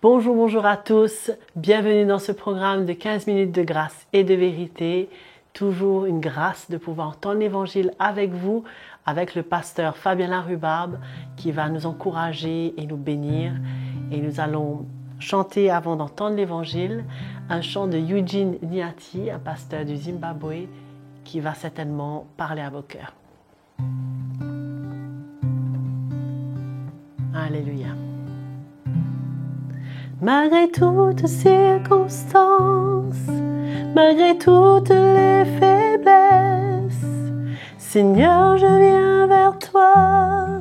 Bonjour, bonjour à tous. Bienvenue dans ce programme de 15 minutes de grâce et de vérité. Toujours une grâce de pouvoir entendre l'Évangile avec vous, avec le pasteur Fabien Larrubarbe qui va nous encourager et nous bénir. Et nous allons chanter avant d'entendre l'Évangile un chant de Eugene Niati, un pasteur du Zimbabwe, qui va certainement parler à vos cœurs. Alléluia. Malgré toutes circonstances, malgré toutes les faiblesses, Seigneur, je viens vers toi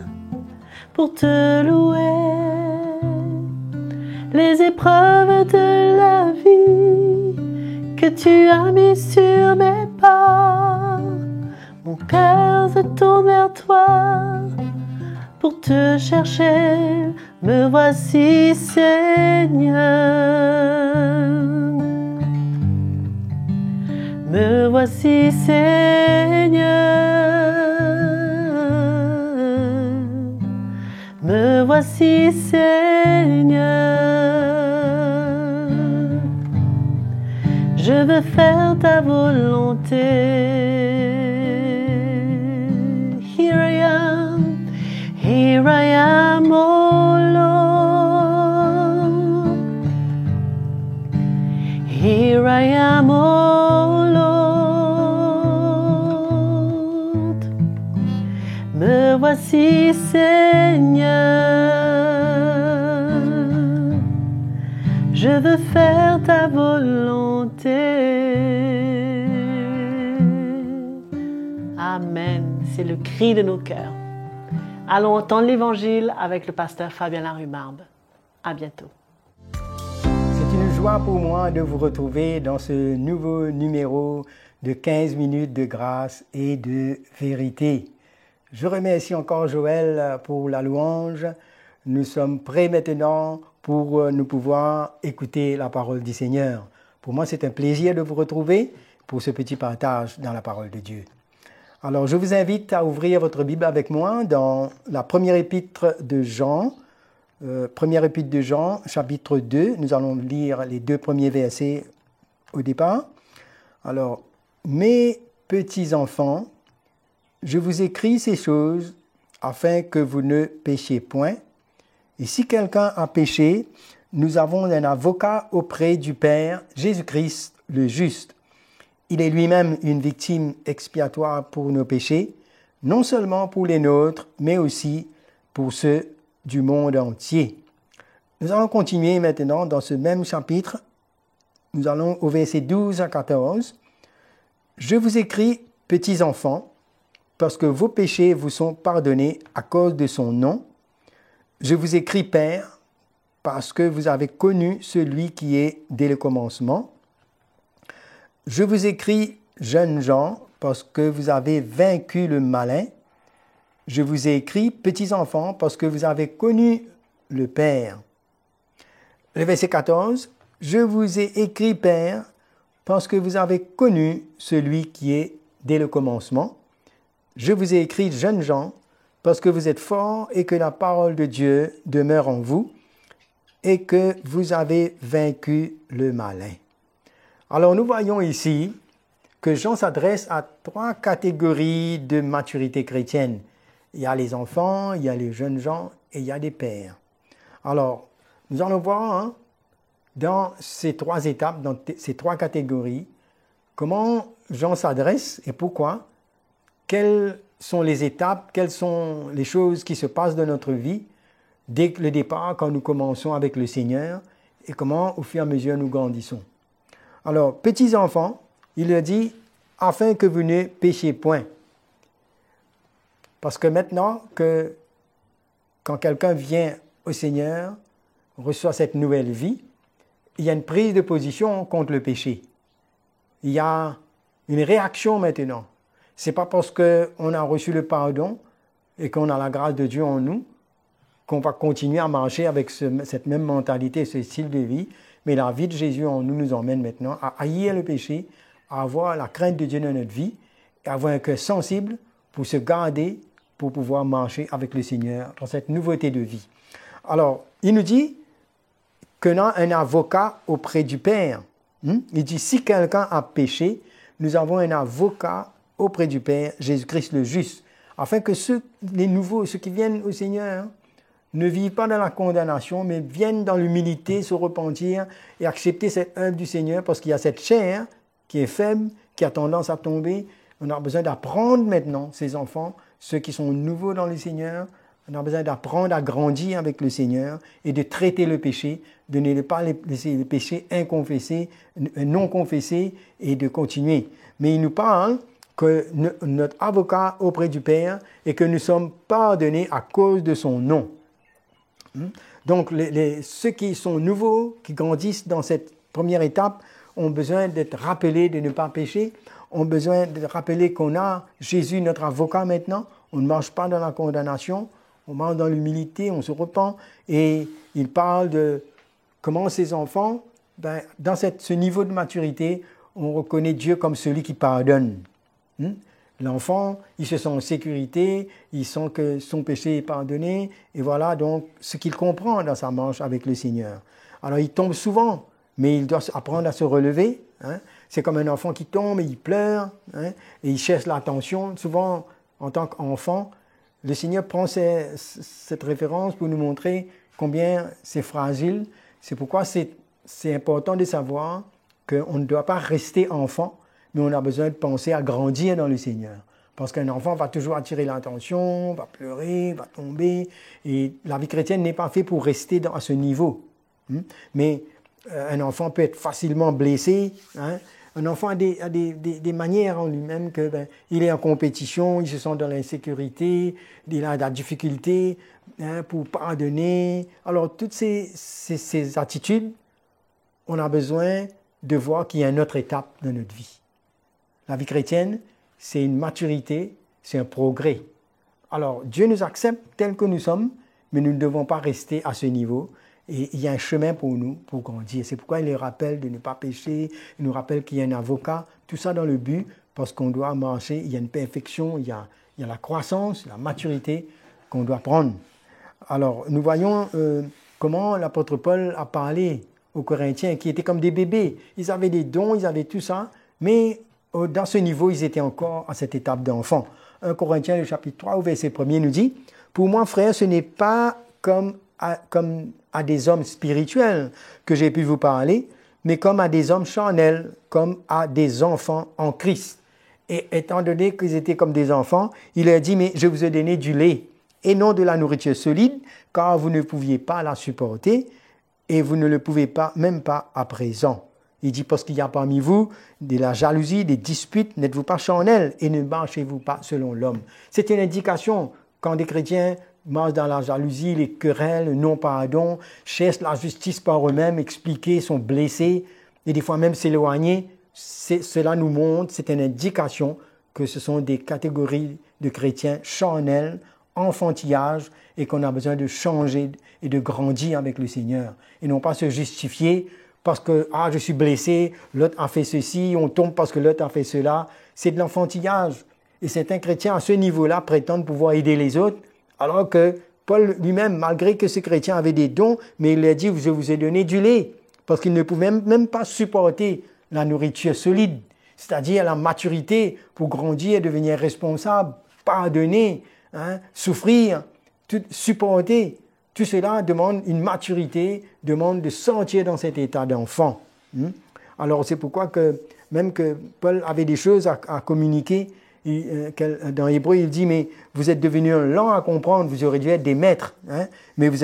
pour te louer. Les épreuves de la vie que tu as mis sur mes pas, mon cœur se tourne vers toi pour te chercher. Me voici, Seigneur. Me voici, Seigneur. Me voici, Seigneur. Je veux faire ta volonté. Here I am. Here I am, oh Lord. Here I am, oh Lord. Me voici, Seigneur. Je veux faire ta volonté. Amen. C'est le cri de nos cœurs. Allons entendre l'Évangile avec le pasteur Fabien Larrubarbe. À bientôt. C'est une joie pour moi de vous retrouver dans ce nouveau numéro de 15 minutes de grâce et de vérité. Je remercie encore Joël pour la louange. Nous sommes prêts maintenant pour nous pouvoir écouter la parole du Seigneur. Pour moi, c'est un plaisir de vous retrouver pour ce petit partage dans la parole de Dieu. Alors, je vous invite à ouvrir votre Bible avec moi dans la première épître de Jean, chapitre 2. Nous allons lire les 2 premiers versets au départ. Alors, mes petits enfants, je vous écris ces choses afin que vous ne péchiez point. Et si quelqu'un a péché, nous avons un avocat auprès du Père, Jésus-Christ le juste. Il est lui-même une victime expiatoire pour nos péchés, non seulement pour les nôtres, mais aussi pour ceux du monde entier. Nous allons continuer maintenant dans ce même chapitre. Nous allons au verset 12 à 14. Je vous écris, petits enfants, parce que vos péchés vous sont pardonnés à cause de son nom. Je vous écris, Père, parce que vous avez connu celui qui est dès le commencement. Je vous écris, jeunes gens, parce que vous avez vaincu le malin. Je vous ai écrit, petits enfants, parce que vous avez connu le Père. Le verset 14. Je vous ai écrit, Père, parce que vous avez connu celui qui est dès le commencement. Je vous ai écrit, jeunes gens, parce que vous êtes forts et que la parole de Dieu demeure en vous et que vous avez vaincu le malin. Alors, nous voyons ici que Jean s'adresse à 3 catégories de maturité chrétienne. Il y a les enfants, il y a les jeunes gens et il y a les pères. Alors, nous allons voir dans ces 3 étapes, dans ces 3 catégories, comment Jean s'adresse et pourquoi, quelles sont les étapes, quelles sont les choses qui se passent dans notre vie dès le départ, quand nous commençons avec le Seigneur et comment, au fur et à mesure, nous grandissons. Alors, petits enfants, il leur dit, afin que vous ne péchiez point. Parce que maintenant quand quelqu'un vient au Seigneur, reçoit cette nouvelle vie, il y a une prise de position contre le péché. Il y a une réaction maintenant. Ce n'est pas parce qu'on a reçu le pardon et qu'on a la grâce de Dieu en nous qu'on va continuer à marcher avec cette même mentalité, ce style de vie. Mais la vie de Jésus en nous emmène maintenant à haïr le péché, à avoir la crainte de Dieu dans notre vie et avoir un cœur sensible pour se garder, pour pouvoir marcher avec le Seigneur dans cette nouveauté de vie. Alors, il nous dit qu'on a un avocat auprès du Père. Il dit, si quelqu'un a péché, nous avons un avocat auprès du Père, Jésus-Christ le juste, afin que les nouveaux, ceux qui viennent au Seigneur, ne vivent pas dans la condamnation, mais viennent dans l'humilité, se repentir et accepter cette œuvre du Seigneur, parce qu'il y a cette chair qui est faible, qui a tendance à tomber. On a besoin d'apprendre maintenant, ces enfants, ceux qui sont nouveaux dans le Seigneur, on a besoin d'apprendre à grandir avec le Seigneur et de traiter le péché, de ne pas laisser le péché inconfessé, non confessé et de continuer. Mais il nous parle que notre avocat auprès du Père et que nous sommes pardonnés à cause de son nom. Donc, ceux qui sont nouveaux, qui grandissent dans cette première étape, ont besoin d'être rappelés de ne pas pécher, ont besoin de rappeler qu'on a Jésus, notre avocat maintenant. On ne marche pas dans la condamnation, on marche dans l'humilité, on se repent. Et il parle de comment ces enfants, dans ce niveau de maturité, on reconnaît Dieu comme celui qui pardonne. L'enfant, il se sent en sécurité, il sent que son péché est pardonné, et voilà donc ce qu'il comprend dans sa marche avec le Seigneur. Alors il tombe souvent, mais il doit apprendre à se relever. C'est comme un enfant qui tombe et il pleure, et il cherche l'attention. Souvent, en tant qu'enfant, le Seigneur prend cette référence pour nous montrer combien c'est fragile. C'est pourquoi c'est important de savoir qu'on ne doit pas rester enfant, mais on a besoin de penser à grandir dans le Seigneur. Parce qu'un enfant va toujours attirer l'attention, va pleurer, va tomber. Et la vie chrétienne n'est pas faite pour rester à ce niveau. Mais un enfant peut être facilement blessé. Un enfant a des manières en lui-même que il est en compétition, il se sent dans l'insécurité, il a de la difficulté pour pardonner. Alors, toutes ces attitudes, on a besoin de voir qu'il y a une autre étape dans notre vie. La vie chrétienne, c'est une maturité, c'est un progrès. Alors, Dieu nous accepte tels que nous sommes, mais nous ne devons pas rester à ce niveau. Et il y a un chemin pour nous, pour grandir. C'est pourquoi il les rappelle de ne pas pécher, il nous rappelle qu'il y a un avocat, tout ça dans le but, parce qu'on doit marcher, il y a une perfection, il y a la croissance, la maturité qu'on doit prendre. Alors, nous voyons comment l'apôtre Paul a parlé aux Corinthiens, qui étaient comme des bébés. Ils avaient des dons, ils avaient tout ça, mais dans ce niveau, ils étaient encore à cette étape d'enfant. 1 Corinthiens, le chapitre 3, au verset 1er, nous dit « Pour moi, frère, ce n'est pas comme à des hommes spirituels que j'ai pu vous parler, mais comme à des hommes charnels, comme à des enfants en Christ. » Et étant donné qu'ils étaient comme des enfants, il leur dit « Mais je vous ai donné du lait et non de la nourriture solide, car vous ne pouviez pas la supporter, et vous ne le pouvez pas, même pas à présent. » Il dit, parce qu'il y a parmi vous de la jalousie, des disputes, n'êtes-vous pas charnels et ne marchez-vous pas selon l'homme. C'est une indication quand des chrétiens marchent dans la jalousie, les querelles, le non-pardon, cherchent la justice par eux-mêmes, expliquer, sont blessés et des fois même s'éloigner. Cela nous montre, c'est une indication que ce sont des catégories de chrétiens charnels, enfantillage, et qu'on a besoin de changer et de grandir avec le Seigneur. Et non pas se justifier parce que je suis blessé, l'autre a fait ceci, on tombe parce que l'autre a fait cela. C'est de l'enfantillage. Et certains chrétiens à ce niveau-là prétendent pouvoir aider les autres, alors que Paul lui-même, malgré que ces chrétiens avaient des dons, mais il leur dit, je vous ai donné du lait, parce qu'ils ne pouvaient même pas supporter la nourriture solide, c'est-à-dire la maturité pour grandir, devenir responsable, pardonner, souffrir, supporter. Tout cela demande une maturité, demande de sortir dans cet état d'enfant. Alors c'est pourquoi même que Paul avait des choses à communiquer. Dans Hébreu, il dit, mais vous êtes devenus lents à comprendre, vous aurez dû être des maîtres, mais vous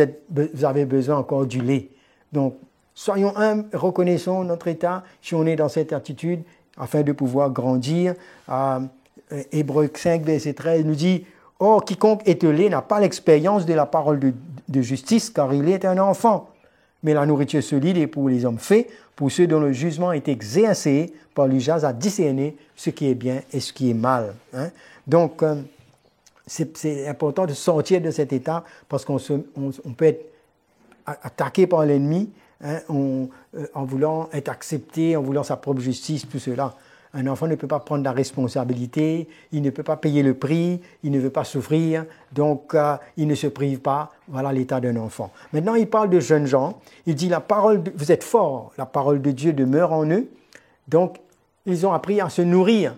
avez besoin encore du lait. Donc, soyons humbles, reconnaissons notre état, si on est dans cette attitude, afin de pouvoir grandir. Hébreu 5, verset 13 nous dit, « Or, quiconque est lait n'a pas l'expérience de la parole de justice, car il est un enfant. Mais la nourriture solide est pour les hommes faits, pour ceux dont le jugement est exercé par l'usage à discerner ce qui est bien et ce qui est mal. » Donc, c'est important de sortir de cet état, parce qu'on peut être attaqué par l'ennemi, en voulant être accepté, en voulant sa propre justice, tout cela. Un enfant ne peut pas prendre la responsabilité, il ne peut pas payer le prix, il ne veut pas souffrir, donc il ne se prive pas. Voilà l'état d'un enfant. Maintenant, il parle de jeunes gens. Il dit, vous êtes forts, la parole de Dieu demeure en eux. Donc, ils ont appris à se nourrir.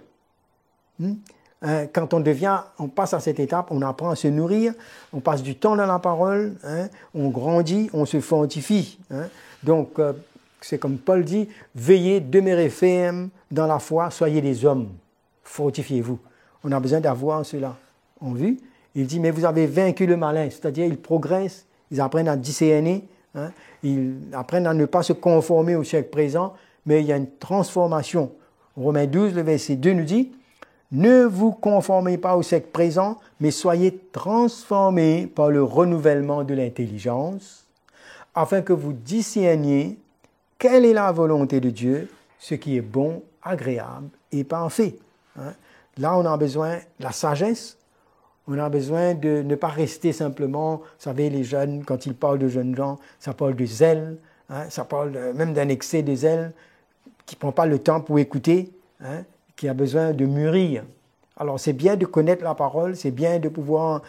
Quand on passe à cette étape, on apprend à se nourrir, on passe du temps dans la parole, on grandit, on se fortifie. Donc, c'est comme Paul dit, veillez, demeurez fermes dans la foi, soyez des hommes, fortifiez-vous. On a besoin d'avoir cela en vue. Il dit, mais vous avez vaincu le malin, c'est-à-dire ils progressent, ils apprennent à discerner, ils apprennent à ne pas se conformer au siècle présent, mais il y a une transformation. Romains 12, le verset 2 nous dit, ne vous conformez pas au siècle présent, mais soyez transformés par le renouvellement de l'intelligence, afin que vous discerniez quelle est la volonté de Dieu, ce qui est bon, agréable et parfait. Là, on a besoin de la sagesse, on a besoin de ne pas rester simplement, vous savez, les jeunes, quand ils parlent de jeunes gens, ça parle de zèle, ça parle même d'un excès de zèle, qui ne prend pas le temps pour écouter, qui a besoin de mûrir. Alors, c'est bien de connaître la parole, c'est bien de pouvoir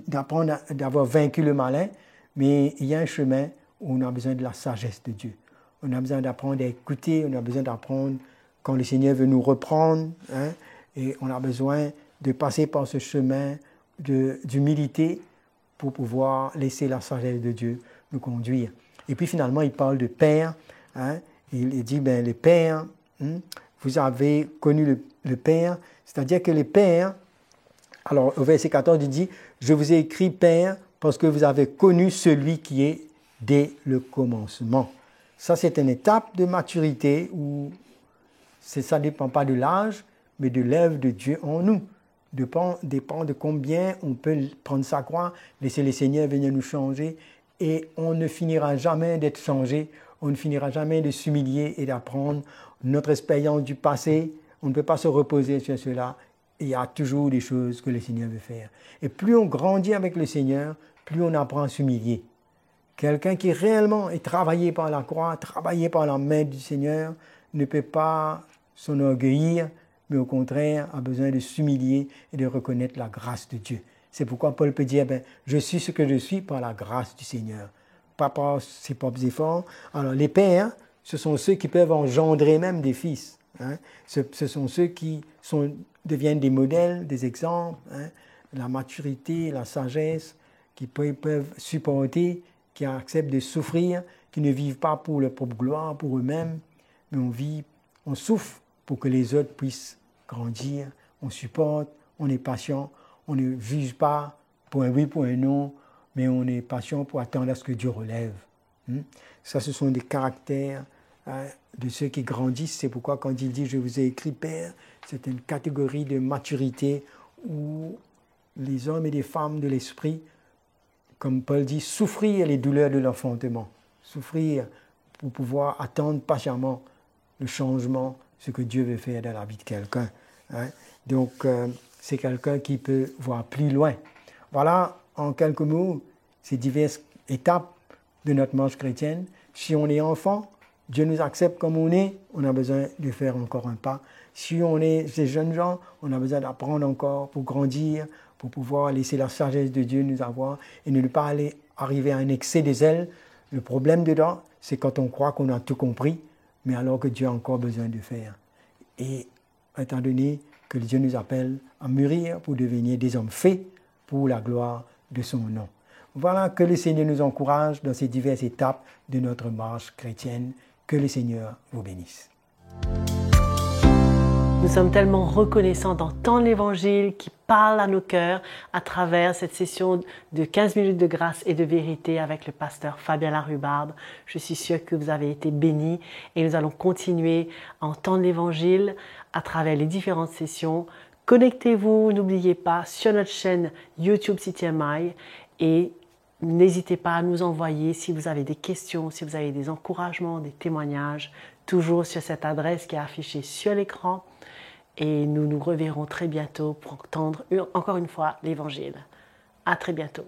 d'apprendre d'avoir vaincu le malin, mais il y a un chemin où on a besoin de la sagesse de Dieu. On a besoin d'apprendre à écouter, on a besoin d'apprendre quand le Seigneur veut nous reprendre, et on a besoin de passer par ce chemin d'humilité pour pouvoir laisser la sagesse de Dieu nous conduire. Et puis finalement, il parle de père. Il dit, les pères, vous avez connu le Père, c'est-à-dire que les pères, alors au verset 14, il dit, je vous ai écrit Père parce que vous avez connu celui qui est dès le commencement. Ça, c'est une étape de maturité où ça ne dépend pas de l'âge, mais de l'œuvre de Dieu en nous. Dépend de combien on peut prendre sa croix, laisser le Seigneur venir nous changer, et on ne finira jamais d'être changé, on ne finira jamais de s'humilier et d'apprendre notre expérience du passé. On ne peut pas se reposer sur cela. Il y a toujours des choses que le Seigneur veut faire. Et plus on grandit avec le Seigneur, plus on apprend à s'humilier. Quelqu'un qui réellement est travaillé par la croix, travaillé par la main du Seigneur, ne peut pas s'enorgueillir, mais au contraire a besoin de s'humilier et de reconnaître la grâce de Dieu. C'est pourquoi Paul peut dire, je suis ce que je suis par la grâce du Seigneur, pas par ses propres efforts. Alors les pères, ce sont ceux qui peuvent engendrer même des fils. Ce sont ceux qui deviennent des modèles, des exemples, la maturité, la sagesse, qui peuvent supporter, qui acceptent de souffrir, qui ne vivent pas pour leur propre gloire, pour eux-mêmes, mais on souffre pour que les autres puissent grandir, on supporte, on est patient, on ne juge pas pour un oui, pour un non, mais on est patient pour attendre à ce que Dieu relève. Ça, ce sont des caractères de ceux qui grandissent. C'est pourquoi quand il dit « Je vous ai écrit Père », c'est une catégorie de maturité où les hommes et les femmes de l'esprit, comme Paul dit, souffrir les douleurs de l'enfantement, souffrir pour pouvoir attendre patiemment le changement, ce que Dieu veut faire dans la vie de quelqu'un. Donc, c'est quelqu'un qui peut voir plus loin. Voilà, en quelques mots, ces diverses étapes de notre marche chrétienne. Si on est enfant, Dieu nous accepte comme on est, on a besoin de faire encore un pas. Si on est ces jeunes gens, on a besoin d'apprendre encore pour grandir, pour pouvoir laisser la sagesse de Dieu nous avoir et ne pas arriver à un excès de zèle. Le problème dedans, c'est quand on croit qu'on a tout compris, mais alors que Dieu a encore besoin de faire. Et étant donné que Dieu nous appelle à mûrir pour devenir des hommes faits pour la gloire de son nom. Voilà, que le Seigneur nous encourage dans ces diverses étapes de notre marche chrétienne. Que le Seigneur vous bénisse. Nous sommes tellement reconnaissants d'entendre l'Évangile qui parle à nos cœurs à travers cette session de 15 minutes de grâce et de vérité avec le pasteur Fabien Larrubarbe. Je suis sûre que vous avez été bénis et nous allons continuer à entendre l'Évangile à travers les différentes sessions. Connectez-vous, n'oubliez pas, sur notre chaîne YouTube CTMI et n'hésitez pas à nous envoyer si vous avez des questions, si vous avez des encouragements, des témoignages, toujours sur cette adresse qui est affichée sur l'écran. Et nous nous reverrons très bientôt pour entendre encore une fois l'Évangile. À très bientôt.